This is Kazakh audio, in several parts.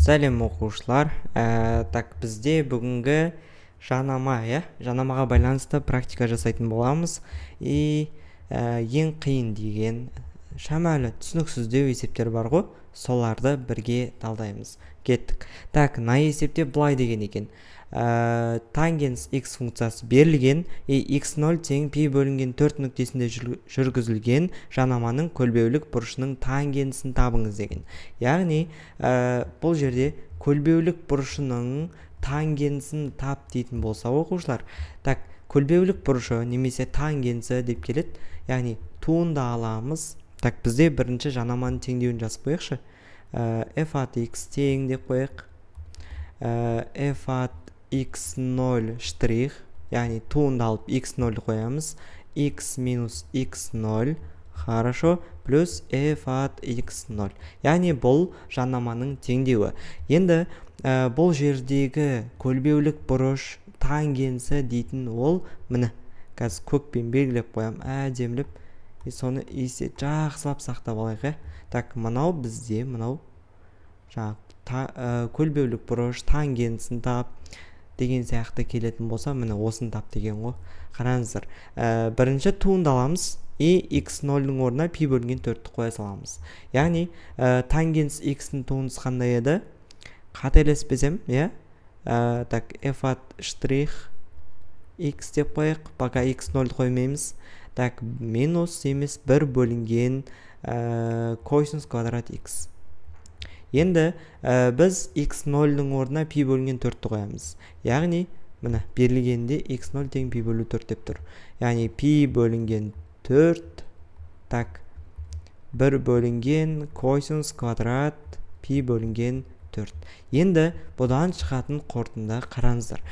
Сәлем оқушылар. Бізде бүгінгі жанамаға байланысты практика жасайтын боламыз. Ең қиын деген шамалы түсініксіздеу есептер бар ғой, соларды бірге талдаймыз. Кеттік. Мына есепте былай деген екен. Тангенс x функциясы берілген, x0 тең пи бөлінген 4 нүктесінде жүргізілген жанаманың көлбеулік бұрышының тангенсін табыңыз деген. Яғни, бұл жерде көлбеулік бұрышының тангенсін тап дейтін болса оқушылар. Көлбеулік бұрышы немесе тангенсі деп келеді. Яғни, туынды аламыз. Бізде бірінші жанаманың теңдеуін жазып қойықшы. F от x тең деп қойық. F от x0 штрих, яғни туынды алып x0 қоямыз. X минус x0, хорошо, плюс f от x0. Яғни бұл жанаманың теңдеуі. Енді бұл жердегі көлбеулік бұрыш тангенсі дейтін ол міне. Қазір көкпен белгілеп қоям, әдемілеп. Соны жақсылап сақтап алайық. Мынау бізде, мынау көлбеулік бұрыш тангенсін тап деген сияқты келетін болса, міне осын тап деген ғой. Қараңыздар. Бірінші туынды аламыз. x0-ның орнына пи бөлінген 4-ті қоя саламыз. Яғни, тангенс x-ның туындысы қандай еді? Қателеспесем, f от штрих x деп қойық. Пока x0 қоймаймыз. Минус емес 1 бөлінген косинус квадрат x. Енді біз x0-ның орнына пи бөлінген 4-ті қоямыз. Яғни, міне, берілгенде x0 тең пи бөлі 4 деп тұр. Яғни, пи бөлінген 4, 1 бөлінген косинус квадрат пи бөлінген 4. Енді, бұдан шығатын қорытынды қараңыздар.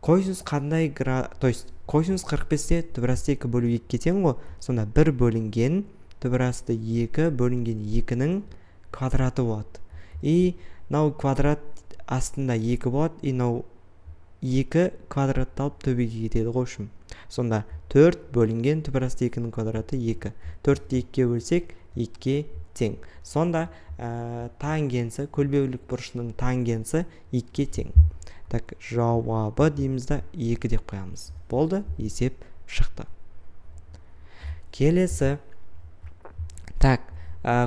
Косинус қандай то есть, косинус 45-те түбірасты 2 бөлу 2 тең ғой. Сонда 1 бөлінген түбірасты 2 бөлінген 2-ның квадраты болады. Нау квадрат астында 2 болады. Нау 2 квадратты алып төбеге кетеді қошым. Сонда 4 бөлінген түбірасты 2-ның квадраты 2. 4-ті 2-ге бөлсек 2-ге тең. Сонда тангенсі, көлбеулік бұрышының тангенсі 2-ге тең. Жауабы деймізді 2 деп қоямыз. Болды, есеп шықты. Келесі.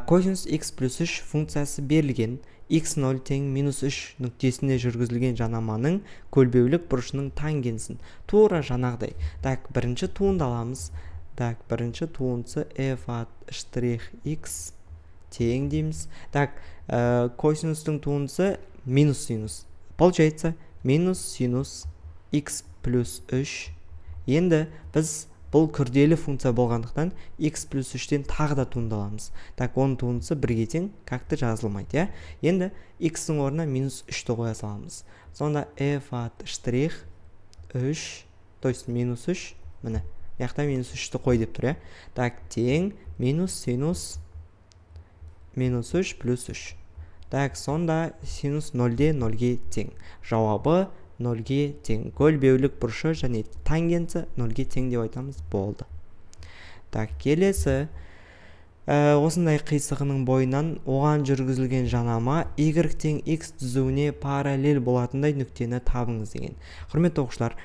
Косинус x плюс 3 функциясы берілген x0 тең минус 3 нүктесінде жүргізілген жанаманың көлбеулік бұрышының тангенсін тура жанағыдай. Бірінші туынды аламыз. Бірінші туындысы f от штрих x тең дейміз. Косинустың туындысы минус синус. Получается, минус синус x плюс 3. Енді біз бұл күрделі функция болғандықтан x плюс 3-тен тағы да туынды аламыз. Оның туындысы 1-ге тең, какты жазылмайды. Енді x-ның орнына минус 3-ті қоя саламыз. Сонда f от штрих 3, то есть минус 3, міне, яқта минус 3-ті қой деп тұр. Тең минус синус минус 3 плюс 3. Сонда синус 0-де 0-ге тең. Жауабы 0-ге тең. Көлбеулік бұрышы және тангенсі 0-ге тең деп айтамыз. Болды. Келесі. Осындай қисығының бойынан оған жүргізілген жанама y тең x түзуіне параллель болатындай нүктені табыңыз деген. Құрметті оқушылар,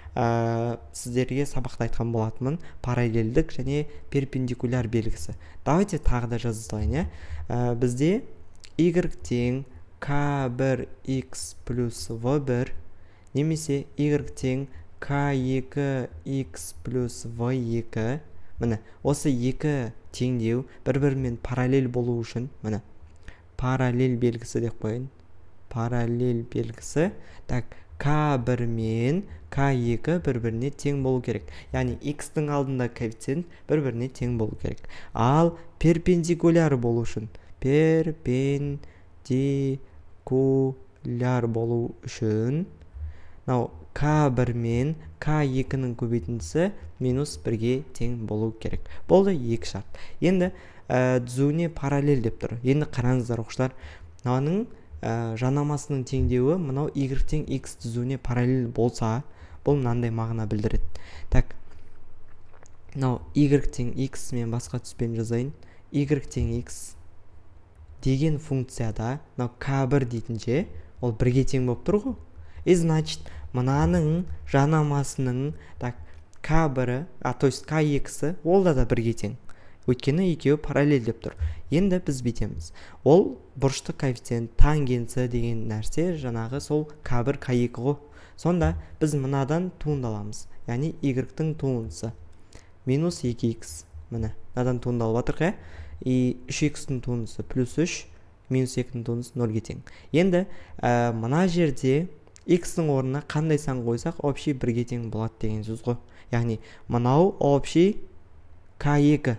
сіздерге сабақта айтқан болатынмын параллельдік және перпендикуляр белгісі. Давайте тағы да жаза салайын. Бізде y тең k1x плюс v1 немесе y тең k2x плюс v2. Міне, осы екі теңдеу бір-бірімен параллель болу үшін, міне, параллель белгісі деп қойын. Параллель белгісі. K1 мен K2 бір-біріне тең болу керек. Яғни, x-тің алдында коэффициент бір-біріне тең болу керек. Ал перпендикуляр болу үшін, перпендикуляр болу үшін, К1 мен К2-ның көбейтіндісі минус 1-ге тең болу керек. Болды 2 шарт. Енді түзуіне параллель деп тұр. Енді қараңыздар оқушылар. Мынаның жанамасының теңдеуі мынау y тең x түзуіне параллель болса, бұл мынандай мағына білдіреді. Мынау y тең x мен басқа түспен жазайын. Y тең x деген функцияда мынау k1 дейтінше ол 1-ге тең болып тұр ғой. Значит, мынаның жанамасының k1-і, то есть k2-сі ол да 1-ге тең. Өйткені екеуі параллель деп тұр. Енді біз бетеміз. Ол бұрыштық коэффициент тангенсі деген нәрсе жаңағы сол k1, k2 ғой. Сонда біз мынадан туындаламыз. Яғни y-тің туындысы. Минус 2x. Міне, мынадан туындалып жатыр, и 3x-тің туындысы плюс 3, минус 2-тің туындысы 0-ге тең. Енді мына жерде x-тің орнына қандай сан қойсақ, общий 1-ге тең болады деген сөз ғой. Яғни мынау общий k2.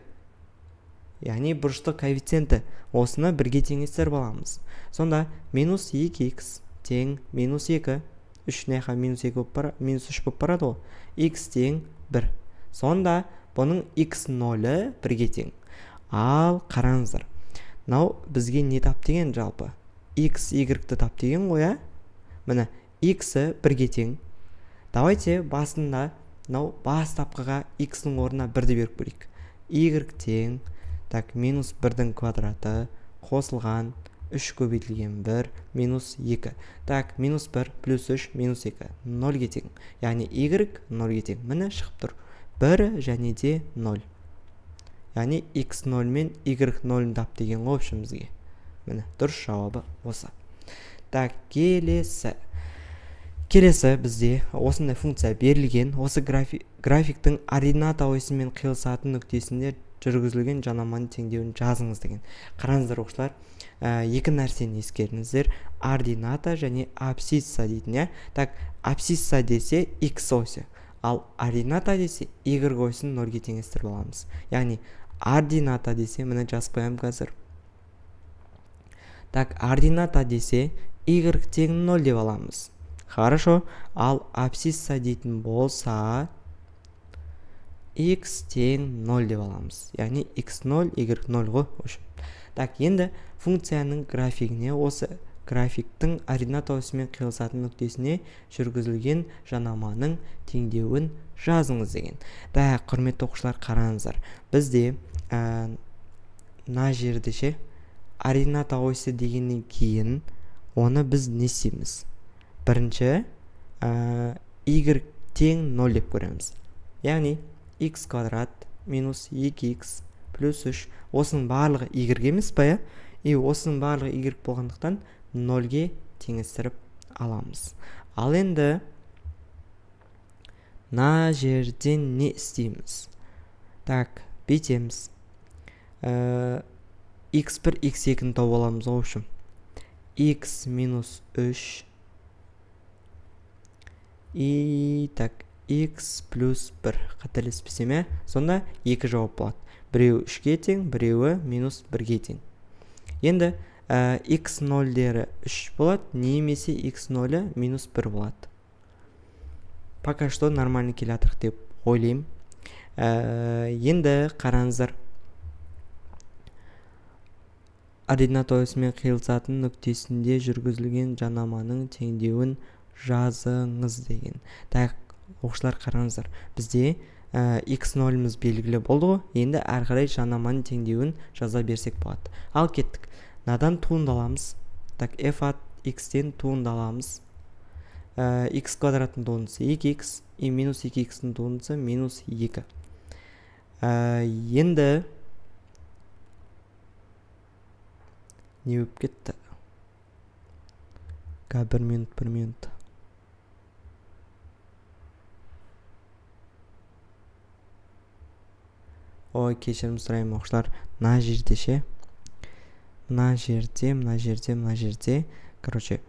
Яғни бұрыштық коэффициенті. Осыны 1-ге теңестіріп аламыз. Сонда минус 2x тең минус 2. 3 неқа минус 2 минус 3 болып барады ғой. X тең 1. Сонда бұның x0-і 1-ге тең. Ал қараңыздар. Мынау бізге не тап деген жалпы? X, y-ті тап деген ғой, Міне, x-і 1-ге тең. Давайте басында мынау бастапқыға x-ның орнына 1-ді беріп көрейік. Y тең, минус 1-дің квадраты қосылған 3 көбейтілген 1 минус 2. Минус 1 плюс 3 минус 2. 0-ге тең. Яғни y 0-ге тең. Міне шығып тұр. 1 және де 0. Яғни x0 мен y0-ін тап деген ғой бізге. Міне, дұрыс жауабы осы. Келесі бізде осындай функция берілген. Осы графиктің ордината осымен қиылысатын нүктесінде жүргізілген жанаманың теңдеуін жазыңыз деген. Қараңыздар оқушылар, екі нәрсені ескеріңіздер. Ордината және абсцисса дейтін, абсцисса десе x осі, ал ордината десе y осыны 0-ге теңестіріп аламыз. Яғни ордината десе, міне жазып қоямын қазір. Ордината десе y тең 0 деп аламыз. Хорошо, ал абсцисса дейтін болса x тең 0 деп аламыз. Яғни x0, y0 ғой. Енді функцияның графигіне, осы графиктің ордината осымен қиылысатын нүктесіне жүргізілген жанаманың теңдеуін жазыңыз деген. Құрметті оқушылар, қараңыздар. Бізде мына жерде ордината осі дегеннен кейін оны біз не істейміз? Бірінші y тең 0 деп көреміз. Яғни x квадрат минус 2x плюс 3. Осының барлығы y емес па, и осының барлығы y болғандықтан 0-ге теңестіріп аламыз. Ал енді мына жерден не істейміз? Бетеміз. x1, x2-ні тауып аламыз ғой үшін. x минус 3 и x плюс 1. Қателеспесем, сонда 2 жауап болады. Біреуі 3-ге тең, біреуі минус 1-ге тең. Енді x0-дері 3 болады, немесе x0-і минус 1 болады. Пока что нормально келатырық деп ойлайым. Енді қараңыздар. Ордината осымен қиылысатын нүктесінде жүргізілген жанаманың теңдеуін жазыңыз деген. Оқушылар, қараңыздар. Бізде x0-іміз белгілі болды ғой. Енді әрі қарай жанаманың теңдеуін жаза берсек болады. Ал кеттік. Надан туындаламыз? F от x-тен туындаламыз. X квадраттың туындысы 2x, и минус 2x-тің туындысы минус 2. Енді не өп кетті? 1 минут. Ой, кешірім сұраймын оқушылар. Мына жерде. Короче,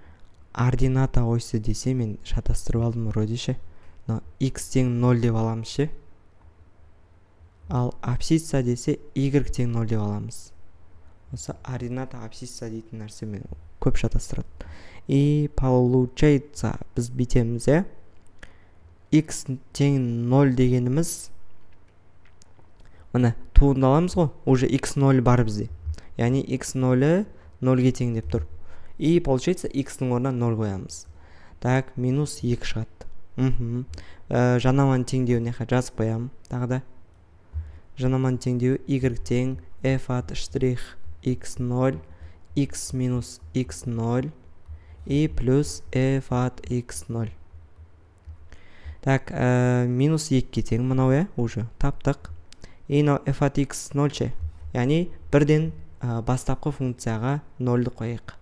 ордината осі десе, мен шатастырып алдым вроде ше. Но x тең 0 деп аламыз ше. Ал абсцисса десе y тең 0 деп аламыз. Осы ордината абсцисса дейтін нәрсе мен көп шатастырады. И получается біз бетеміз, x тең 0 дегеніміз міне туындаламыз ғой, уже x0 бар бізде. Яғни x0 0-ге тең деп тұр. И получается x-ның орнына 0 қоямыз. Минус 2 шығады. Жанаманың теңдеуіне жазып қоямын. Тағы жанаманың теңдеуі y тең f от штрих x0 x минус x0 и плюс f от x0. Так, минус 2-ке тең мынау, уже таптық. И мынау f от x0 ше. Яғни бірден бастапқы функцияға 0-ді қойық.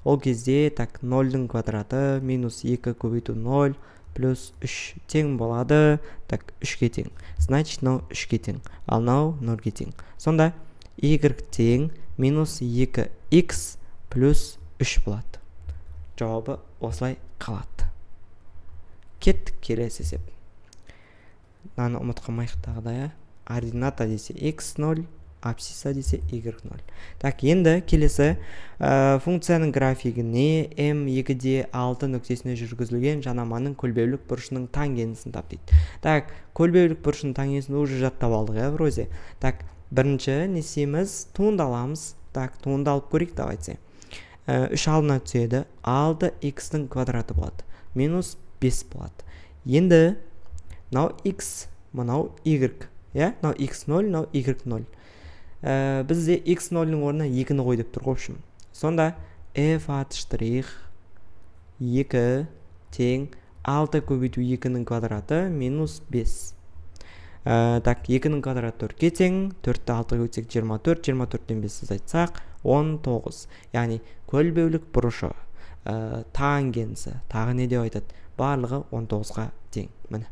Ол кезде так 0-дің квадраты минус 2 көбейту 0 плюс 3 тең болады. Так, 3-ке тең. Значит, мынау 3-ке тең. Ал мынау 0-ге тең. Сонда y тең минус 2x плюс 3 болады. Жауабы осылай қалады. Кеттік келесі есеп. Мынаны ұмытқамайық тағы. Ордината десе x0, абсцисса десе y0. Так, енді келесі функцияның графигіне m2-де 6 нүктесіне жүргізілген жанаманың көлбеулік бұрышының тангенсін тап дейді. Так, көлбеулік бұрышының тангенсін уже жаттап алдық, вроде. Так, бірінші несеміз туынды аламыз. Так, туынды алып көрейік давайте. 3 алдына түседі. 6x-дің квадраты болады. Минус 5 болады. Енді мынау x, мынау y. Мынау x0, мынау y0. Бізде x0-ның орнына 2-ні қой деп тұр қопшым. Сонда f от штрих 2 тең 6 көбейту 2-ның квадраты минус 5. Так, 2-ның квадраты 4-ке тең, 4-ті 6-ға өтсек 24, 24-тен 5 айтсақ 19. Яғни көлбеулік бұрышы тангенсі тағы не деп айтады? Барлығы 19-ға тең. Міне.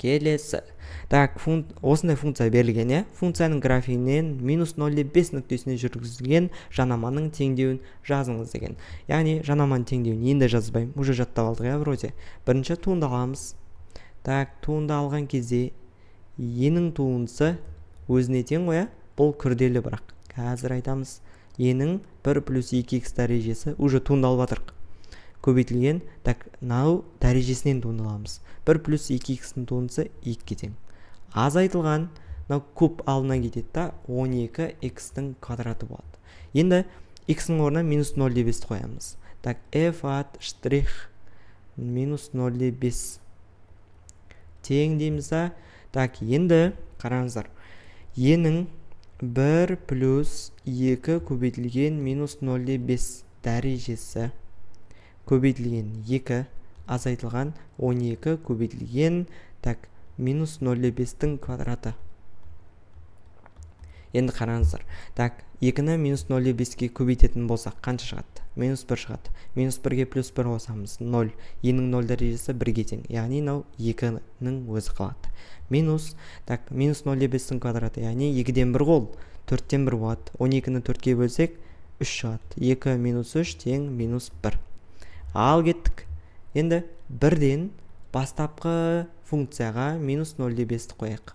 Келесі. Так, осындай функция берілген, функцияның графигінен минус 0,5 нүктесіне жүргізілген жанаманың теңдеуін жазыңыз деген. Яғни жанаманың теңдеуін енді жазбаймын. Уже жаттап алдық, вроде. Бірінші туынды аламыз. Так, туынды алған кезде енің туындысы өзіне тең ғой, бұл күрделі бірақ. Қазір айтамыз. Енің 1 плюс 2x дәрежесі уже туынды алып жатырық. Көбейтілген, так, мынау дәрежесінен туынды аламыз. 1 плюс 2x-ның туындысы 2-ке тең. Азайтылған, мынау көп алдына кетеді, 12x-дің квадраты болады. Енді x-ның орнына минус 0,5 қоямыз. Так, f от штрих минус 0,5 тең дейміз. Так, енді қараңыздар. Енің 1 плюс 2 көбейтілген минус 0,5 дәрежесі көбейтілген 2 азайтылған 12 көбейтілген так минус 0,5-тің квадраты. Енді қараңыздар. Так, 2-ні минус 0,5-ке көбейтетін болсақ қанша шығады? Минус 1 шығады. Минус 1-ге плюс 1 қосамыз 0. Енің 0 дәрежесі 1-ге тең. Яғни мынау 2-нің өзі қалады. Минус 0,5-тің квадраты. Яғни 2-ден 1 қол. 4-тен 1 болады. 12-ні 4-ке бөлсек 3 шығады. 2 минус 3 тең минус 1. Ал кеттік. Енді 1-ден бастапқы функцияға минус 0,5-ті қояйық.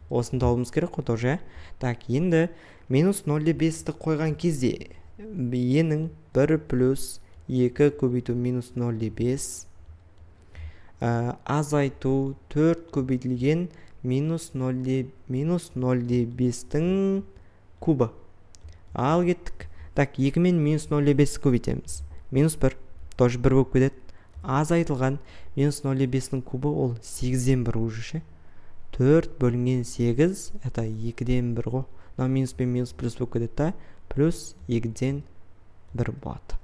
Осын тауымыз керек қой тоже. Так, енді минус 0,5-ті қойған кезде енің 1 плюс 2 көбейту минус 0,5 азайту 4 көбейтілген минус 0,5-тің кубы. Ал кеттік. Так, 2 мен минус 0,5 көбейтеміз. Минус 1, тоже 1 болып кетеді. Азайтылған минус 0,5-тің кубы ол 8-ден 1 уже ше. 4 бөлінген 8, это 2-ден 1 ғой. Минус пен минус плюс болып кетеді, плюс 2-ден 1 болады.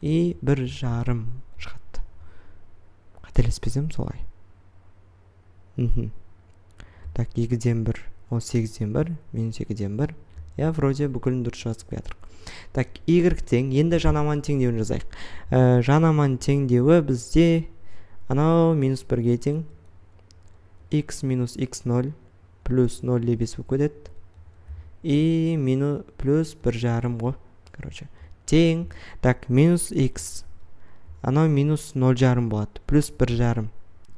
И 1,5 шығады. Қателеспесем солай. Так, 2-ден 1, ол 8-ден 1, минус 2-ден 1. Вроде бүкілін дұрыс жазып жатыр. Так, y тең, енді жанаманың теңдеуін жазайық. Жанаманың теңдеуі бізде анау минус 1-ге тең. X минус x0 плюс 0,5 болып кетеді. И минус плюс 1,5 ғой. Короче, тең. Так, минус x. Анау минус 0,5 болады. Плюс 1,5.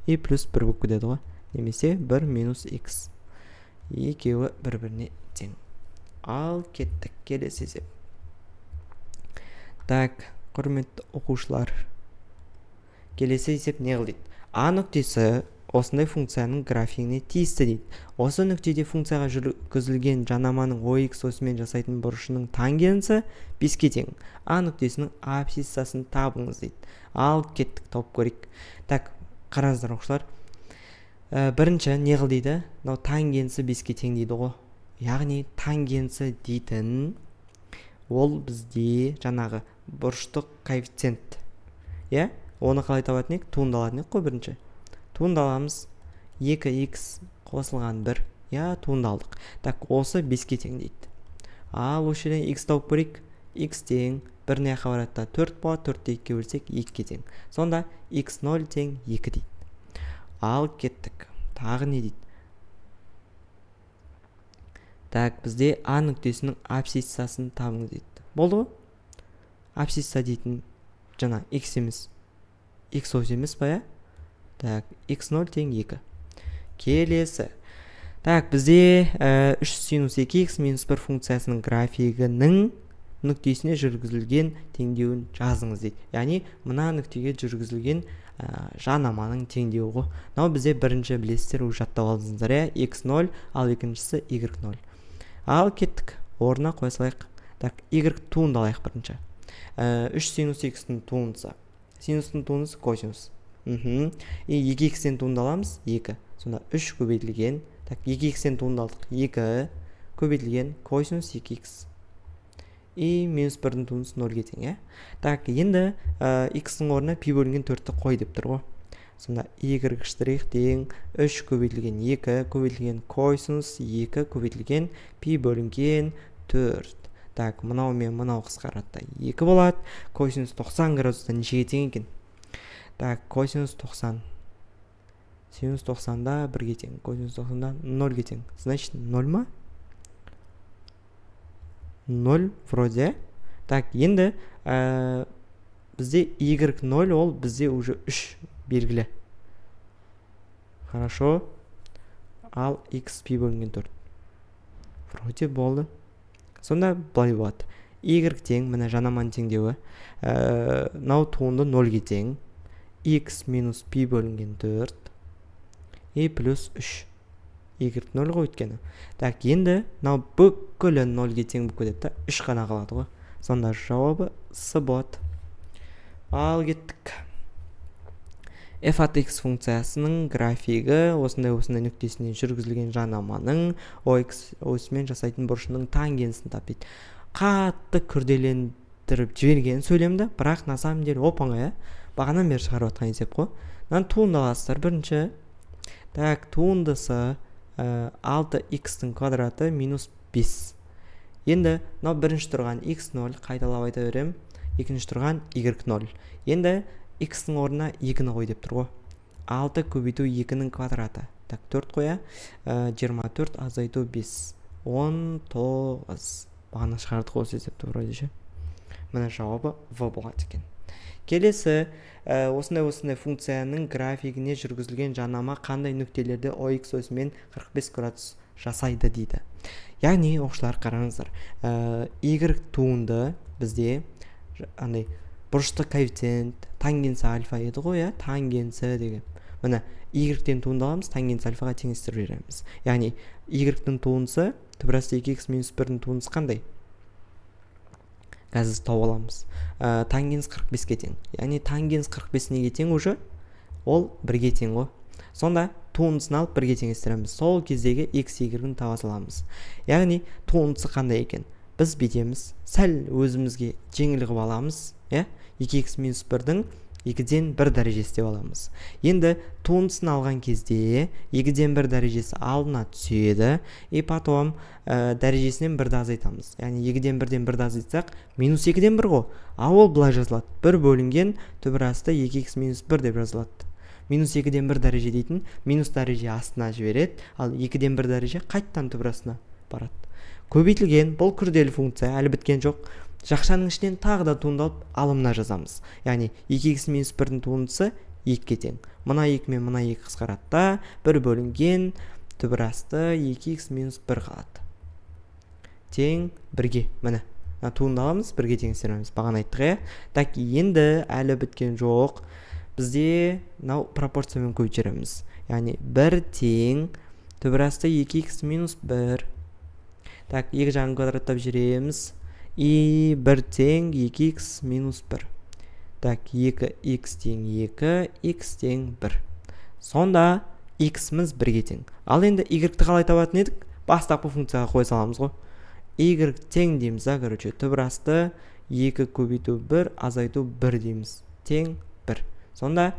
И плюс 1 болып кетеді ғой. Немесе 1 минус x. Екеуі бір-біріне тең. Ал кеттік. Келесі есеп. Так, құрметті оқушылар. Келесі есеп не қылдайды? А нүктесі осындай функцияның графигіне тиісті дейді. Осы нүктеде функцияға жүргізілген жанаманың OX осымен жасайтын бұрышының тангенсі 5-ке тең. А нүктесінің абсциссасын табыңыз дейді. Ал кеттік, тауып көрейік. Так, қараңыздар оқушылар. Бірінші не қыл дейді? Тангенсі 5-ке тең дейді ғой. яғни тангенсі дейтін ол бізде жаңағы бұрыштық коэффициент. Оны қалай табатын ек? Туындалатын ек қой бірінші. Туындаламыз 2х қосылған 1. Туындалдық. Так, осы 5-ке тең дейді. Ал осы жерден х тауып көрейік. Х тең 1-не яққа барады, 4 болады, 4-те 2-ке бөлсек 2-ке тең. Сонда x0 тең 2 дейді. Ал кеттік. Тағы не дейді? Так, бізде А нүктесінің абсциссасын табыңыз дейді. Болды ғой? Абсцисса дейтін жаңа x емес. X ось емес па, Так, x0 тең 2. Келесі. Так, бізде 3 синус 2х минус 1 функциясының графигінің нүктесіне жүргізілген теңдеуін жазыңыз дейді. Яғни, мына нүктеге жүргізілген жанаманың теңдеуі ғой. Мынау бізде бірінші білесіздер, жаттап алдыңыздар, x0, ал екіншісі y0. Ал кеттік. Орнына қоя салайық. Так, y туындалайық бірінші. 3 синус x-тің туындысы. Синустың туындысы косинус. И 2х-тен туындаламыз 2. Сонда 3 көбейтілген. Так, 2х-тен туындалдық 2 көбейтілген косинус 2х. И минус 1-дің туындысы 0-ге тең, Так, енді x-тің орнына пи бөлінген 4-ті қой деп тұр ғой. Сонда y штрих тең 3 көбейтілген 2 көбейтілген косинус 2 көбейтілген пи бөлінген 4. Так, мынау мен мынау қысқарады 2 болады. Косинус 90 градуста нешеге тең екен? Так, косинус 90. Синус 90-да 1-ге тең. Косинус 90-да 0-ге тең. Значит, 0 ма? 0 вроде. Так, енді бізде y0 ол бізде уже 3 белгілі. Хорошо. Ал x пи бөлінген 4. Вроде болды. Сонда былай болады. Y тең, мына жанаманың теңдеуі. Нау туынды 0-ге тең. X минус пи бөлінген 4. И плюс 3. Y0 ғой өткені. Так, енді нау бүкілі 0-ге тең бүк өтеді. 3 қана қалады ғой. Сонда жауабы С болады. Ал кеттік. f от x функциясының графигі осындай нүктесіне жүргізілген жанаманың ox осымен жасайтын бұрышының тангенсін тап дейді. Қатты күрделендіріп жіберген сөйлемді, бірақ на самом деле оп-оңай, бағанан бері шығарып отқан есеп қой. Мынаны туындаласыздар бірінші. Так, туындысы 6х-тің квадраты минус 5. Енді мынау бірінші тұрған x0 қайталап айта берем. Екінші тұрған y0. Енді x-тің орнына 2-ні қой деп тұр ғой. 6 көбейту 2-нің квадраты. Так, 4 қоя. 24 азайту 5. 19. Бағана шығардық осы есепті вроде ше. Мына жауабы В болады екен. Келесі, осындай функцияның графигіне жүргізілген жанама қандай нүктелерде OX осымен 45 градус жасайды дейді. Яғни, оқушылар қараңыздар. Y туынды бізде бұрыштық коэффициент, тангенсі альфа еді ғой, тангенсі деген. Міне, y-тен туындаламыз, тангенсі альфаға теңестіріп береміз. Яғни, y-тің туындысы, түбірасты 2х минус 1-дің туындысы қандай? Қазір тауып аламыз. Тангенс 45-ке тең. Яғни, тангенс 45 неге тең уже? Ол 1-ге тең ғой. Сонда, туындысын алып 1-ге теңестіреміз. Сол кездегі x, y-ін таба саламыз. Яғни, туындысы қандай екен? Біз бетеміз, сәл өзімізге жеңіл қылып аламыз. 2х минус 1-дің 2-ден 1 дәрежесі деп аламыз. Енді туындысын алған кезде 2-ден 1 дәрежесі алдына түседі. И потом дәрежесінен 1-ді азайтамыз. Яғни 2-ден 1-ден 1-ді азайтсақ, минус 2-ден 1 ғой. А ол былай жазылады. 1 бөлінген түбірасты 2х минус 1 деп жазылады. Минус 2-ден 1 дәреже дейтін минус дәреже астына жібереді, ал 2-ден 1 дәреже қайттан түбірасына барады. Көбейтілген бұл күрделі функция әлі біткен жоқ. Жақшаның ішінен тағы да туындалып алымына жазамыз. Яғни 2х минус 1-дің туындысы 2-ге тең. Мына 2 мен мына 2 қысқаратта 1 бөлінген түбірасты 2х минус 1 қалады. Тең 1-ге. Міне. Туындаламыз, 1-ге теңестіреміз. Бағана айттық. Так, енді әлі біткен жоқ. Бізде пропорциямен көбейтеміз. Яғни 1 тең түбірасты 2х минус 1. Так, 2 жағын квадраттап жүреміз. И 1 тең 2х минус 1. Так, 2х тең 2, х тең 1. Сонда x'міз 1-ге тең. Ал енді y-ті қалай табатын едік? бастапқы функцияға қоя саламыз ғой. Y тең дейміз, короче, түбір асты 2 көбейту 1 азайту 1 дейміз. Тең 1. Сонда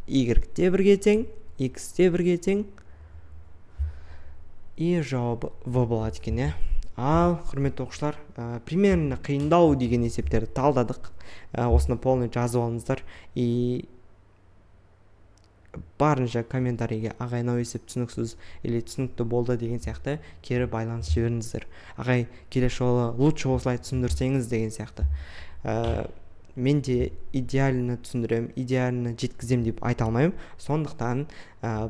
Y те 1-ге тең, X те 1-ге тең. И жауабы В болады екен, Ал, құрметті оқушылар, примерно қиындау деген есептерді талдадық. Осыны полный жазып алыңыздар. И барынша комментарийге ағай мынау есеп түсініксіз или түсінікті болды деген сияқты кері байланыс жіберіңіздер. Ағай, келесі жолы лучше осылай түсіндірсеңіз деген сияқты. Мен де идеально түсіндірем, идеально жеткізем деп айта алмаймын. Сондықтан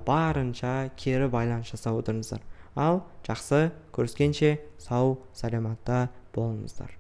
барынша кері байланыс жасап отырыңыздар. Ал жақсы, көріскенше сау, саламатта болыңыздар.